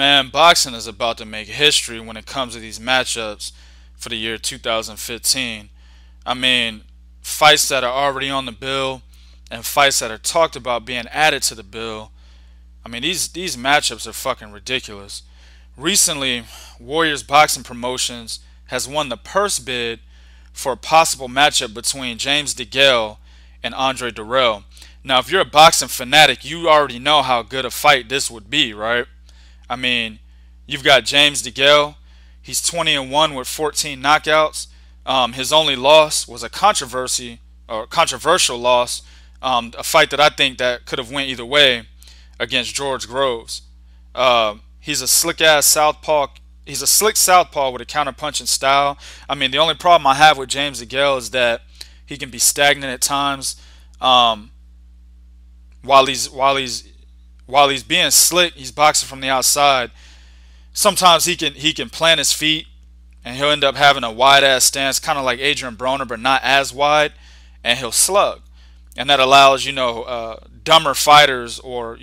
Man, boxing is about to make history when it comes to these matchups for the year 2015. I mean, fights that are already on the bill and fights that are talked about being added to the bill. I mean, these matchups are fucking ridiculous. Recently, Warriors Boxing Promotions has won the purse bid for a possible matchup between James Degale and Andre Dirrell. Now, if you're a boxing fanatic, you already know how good a fight this would be, right? I mean, you've got James Degale. He's 20-1 with 14 knockouts. His only loss was a controversial loss, a fight that I think that could have went either way against George Groves. He's a slick ass southpaw. He's a slick southpaw with a counterpunching style. I mean, the only problem I have with James Degale is that he can be stagnant at times. While he's being slick, he's boxing from the outside. Sometimes he can plant his feet, and he'll end up having a wide ass stance, kind of like Adrian Broner, but not as wide, and he'll slug, and that allows dumber fighters or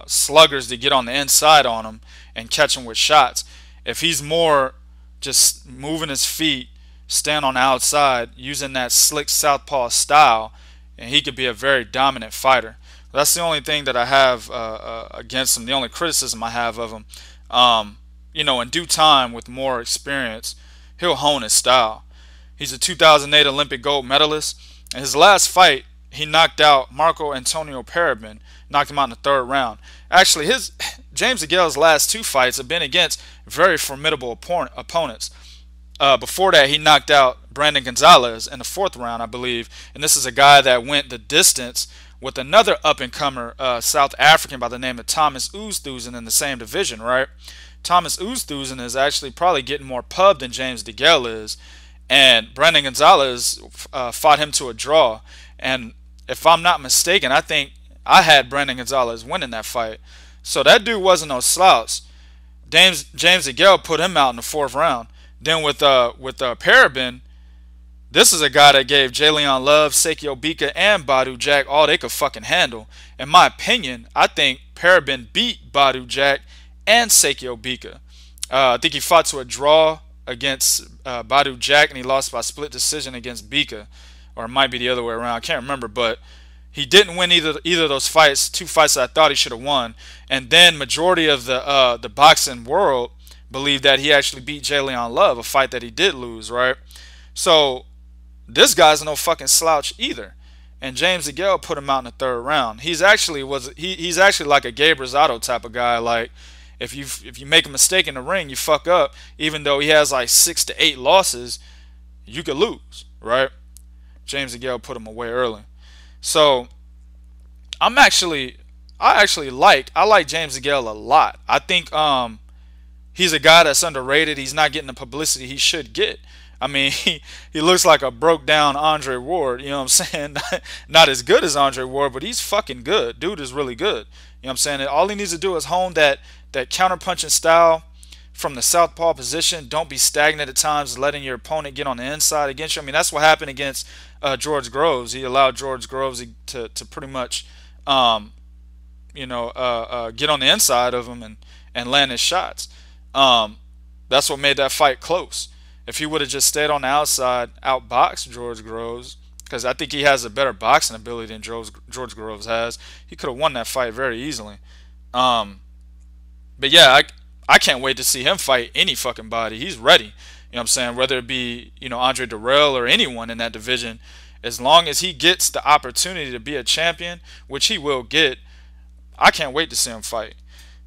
sluggers to get on the inside on him and catch him with shots. If he's more just moving his feet, stand on the outside, using that slick southpaw style, and he could be a very dominant fighter. That's the only thing that I have against him. The only criticism I have of him. In due time, with more experience, he'll hone his style. He's a 2008 Olympic gold medalist. In his last fight, he knocked out Marco Antonio Parabin, knocked him out in the third round. Actually, James Degale's last two fights have been against very formidable opponents. Before that, he knocked out Brandon Gonzalez in the fourth round, I believe. And this is a guy that went the distance with another up-and-comer South African by the name of Thomas Oosthuizen in the same division, right? Thomas Oosthuizen is actually probably getting more pub than James Degale is. And Brandon Gonzalez fought him to a draw. And if I'm not mistaken, I think I had Brandon Gonzalez winning that fight. So that dude wasn't no slouch. James Degale put him out in the fourth round. Then with Parabin, this is a guy that gave Jalen Love, Sekio Bika, and Badu Jack all they could fucking handle. In my opinion, I think Parabin beat Badu Jack and Sekio Bika. I think he fought to a draw against Badu Jack, and he lost by split decision against Bika. Or it might be the other way around. I can't remember, but he didn't win either of those fights. Two fights that I thought he should have won. And then majority of the boxing world believed that he actually beat Jalen Love, a fight that he did lose, right? So this guy's no fucking slouch either. And James Degale put him out in the third round. He's actually like a Gabe Rosado type of guy. Like if you make a mistake in the ring, you fuck up. Even though he has like 6 to 8 losses, you could lose, right? James Degale put him away early. So I like James Degale a lot. I think he's a guy that's underrated. He's not getting the publicity he should get. I mean, he looks like a broke down Andre Ward, you know what I'm saying? Not as good as Andre Ward, but he's fucking good. Dude is really good. You know what I'm saying? And all he needs to do is hone that counter-punching style from the southpaw position. Don't be stagnant at times, letting your opponent get on the inside against you. I mean, that's what happened against George Groves. He allowed George Groves to pretty much, get on the inside of him and land his shots. That's what made that fight close. If he would have just stayed on the outside, outboxed George Groves, because I think he has a better boxing ability than George Groves has, he could have won that fight very easily. But yeah, I can't wait to see him fight any fucking body. He's ready. You know what I'm saying? Whether it be, Andre Dirrell or anyone in that division, as long as he gets the opportunity to be a champion, which he will get, I can't wait to see him fight.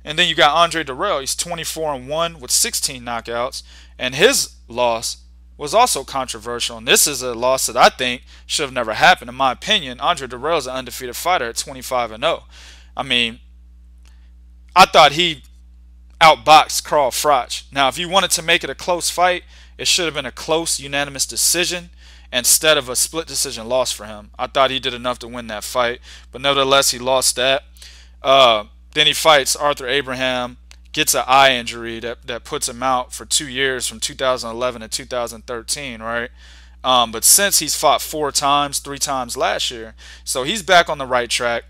And then you got Andre Dirrell. He's 24-1 with 16 knockouts, and his loss was also controversial. And this is a loss that I think should have never happened. In my opinion, Andre Dirrell is an undefeated fighter at 25-0. I mean, I thought he outboxed Carl Froch. Now, if you wanted to make it a close fight, it should have been a close, unanimous decision instead of a split decision loss for him. I thought he did enough to win that fight, but nevertheless, he lost that. Then he fights Arthur Abraham, gets an eye injury that puts him out for 2 years from 2011 to 2013, right? But since he's fought 4 times, 3 times last year, so he's back on the right track.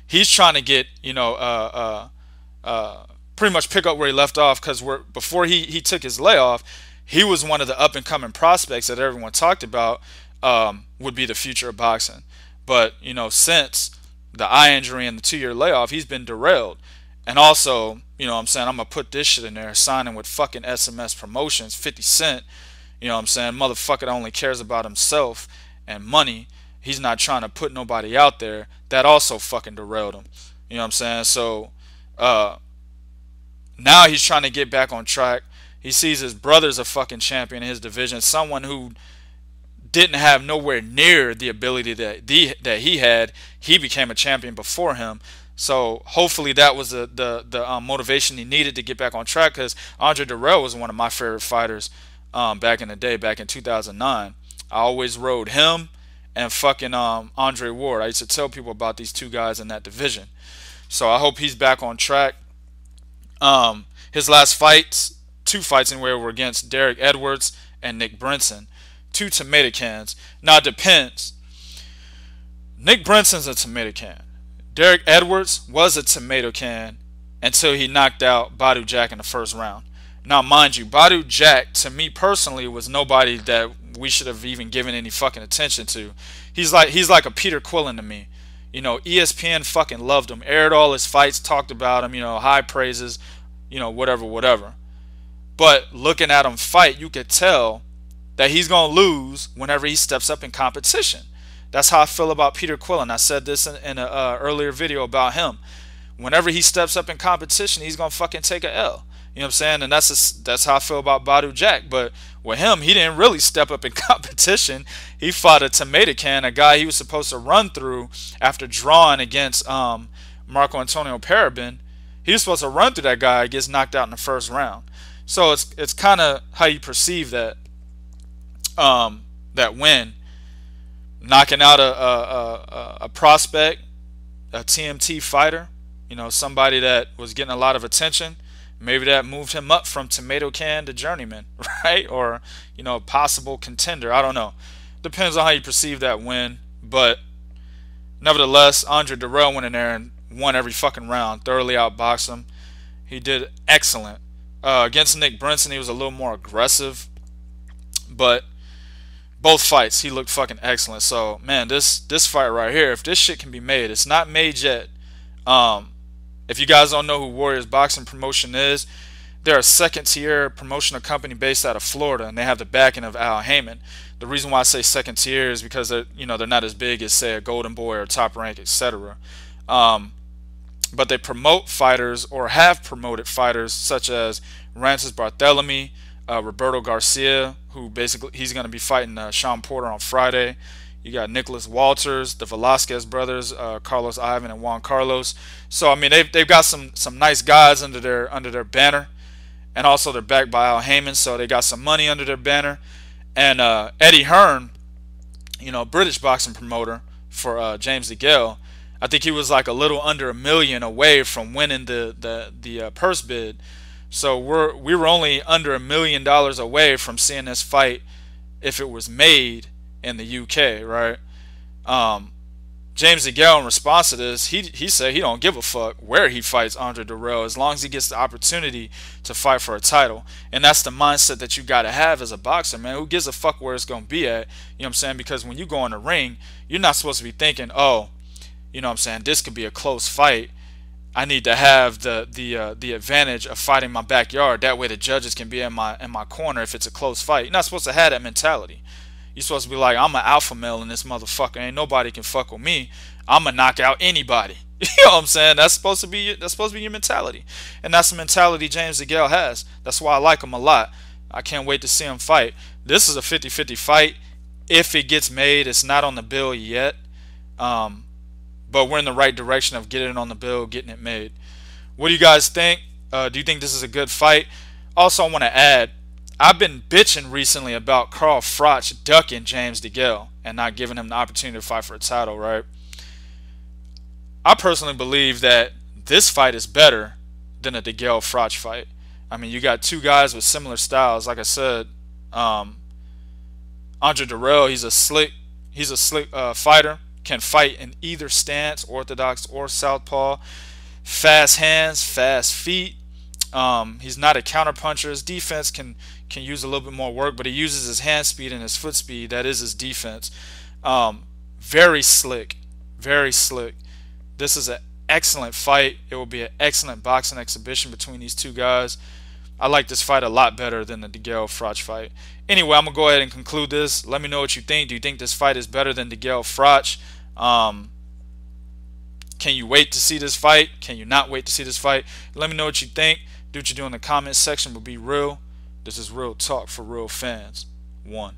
He's trying to get pretty much pick up where he left off, because before he took his layoff, he was one of the up and coming prospects that everyone talked about, would be the future of boxing. But since the eye injury and the 2 year layoff, he's been derailed. And also, what I'm saying, I'm gonna put this shit in there, signing with fucking SMS Promotions, 50 Cent. What I'm saying, motherfucker only cares about himself and money. He's not trying to put nobody out there. That also fucking derailed him. What I'm saying? So now he's trying to get back on track. He sees his brother's a fucking champion in his division, someone who didn't have nowhere near the ability that he had. He became a champion before him. So hopefully that was the motivation he needed to get back on track, because Andre Dirrell was one of my favorite fighters back in the day, back in 2009. I always rode him and fucking Andre Ward. I used to tell people about these two guys in that division. So I hope he's back on track. His last fights, 2 fights anyway, were against Derek Edwards and Nick Brinson. 2 tomato cans. Now it depends. Nick Brinson's a tomato can. Derek Edwards was a tomato can until he knocked out Badu Jack in the first round. Now, mind you, Badu Jack, to me personally, was nobody that we should have even given any fucking attention to. He's like a Peter Quillen to me. ESPN fucking loved him, aired all his fights, talked about him, high praises, whatever. But looking at him fight, you could tell that he's going to lose whenever he steps up in competition. That's how I feel about Peter Quillen. I said this in an earlier video about him. Whenever he steps up in competition, he's going to fucking take a L. You know what I'm saying? And that's how I feel about Badu Jack. But with him, he didn't really step up in competition. He fought a tomato can, a guy he was supposed to run through after drawing against Marco Antonio Parabin. He was supposed to run through that guy, gets knocked out in the first round. So it's kind of how you perceive that win. Knocking out a prospect, a TMT fighter, somebody that was getting a lot of attention. Maybe that moved him up from tomato can to journeyman, right? Or, possible contender. I don't know. Depends on how you perceive that win. But nevertheless, Andre Dirrell went in there and won every fucking round. Thoroughly outboxed him. He did excellent. Against Nick Brinson, he was a little more aggressive. But both fights, he looked fucking excellent. So, man, this fight right here, if this shit can be made, it's not made yet. If you guys don't know who Warriors Boxing Promotion is, they're a second-tier promotional company based out of Florida, and they have the backing of Al Heyman. The reason why I say second-tier is because they're not as big as, say, a Golden Boy or Top Rank, etc. But they promote fighters, or have promoted fighters, such as Rances Barthélemy, Roberto Garcia, who basically he's going to be fighting Sean Porter on Friday. You got Nicholas Walters, the Velasquez brothers, Carlos Ivan and Juan Carlos. So I mean, they've got some nice guys under their banner, and also they're backed by Al Heyman, so they got some money under their banner. And Eddie Hearn, British boxing promoter for James Degale, I think he was like a little under $1 million away from winning the purse bid. So we were only under $1 million away from seeing this fight if it was made in the UK, right? James Degale, in response to this, he said he don't give a fuck where he fights Andre Dirrell as long as he gets the opportunity to fight for a title. And that's the mindset that you got to have as a boxer, man. Who gives a fuck where it's going to be at? You know what I'm saying? Because when you go in the ring, you're not supposed to be thinking, oh, you know what I'm saying, this could be a close fight. I need to have the advantage of fighting my backyard. That way the judges can be in my corner if it's a close fight. You're not supposed to have that mentality. You're supposed to be like, I'm an alpha male in this motherfucker. Ain't nobody can fuck with me. I'm gonna knock out anybody. You know what I'm saying? That's supposed to be your mentality. And that's the mentality James Degale has. That's why I like him a lot. I can't wait to see him fight. This is a 50-50 fight. If it gets made, it's not on the bill yet. But we're in the right direction of getting it on the bill, getting it made. What do you guys think? Do you think this is a good fight? Also, I want to add, I've been bitching recently about Carl Froch ducking James Degale and not giving him the opportunity to fight for a title, right? I personally believe that this fight is better than a Degale-Froch fight. I mean, you got two guys with similar styles. Like I said, Andre Dirrell, he's a slick fighter. Can fight in either stance, orthodox or southpaw. Fast hands, fast feet. He's not a counterpuncher. His defense can use a little bit more work, but he uses his hand speed and his foot speed. That is his defense. Very slick, very slick. This is an excellent fight. It will be an excellent boxing exhibition between these two guys. I like this fight a lot better than the Degale-Froch fight. Anyway, I'm going to go ahead and conclude this. Let me know what you think. Do you think this fight is better than Degale-Froch? Can you wait to see this fight? Can you not wait to see this fight? Let me know what you think. Do what you do in the comments section, but be real. This is real talk for real fans. 1.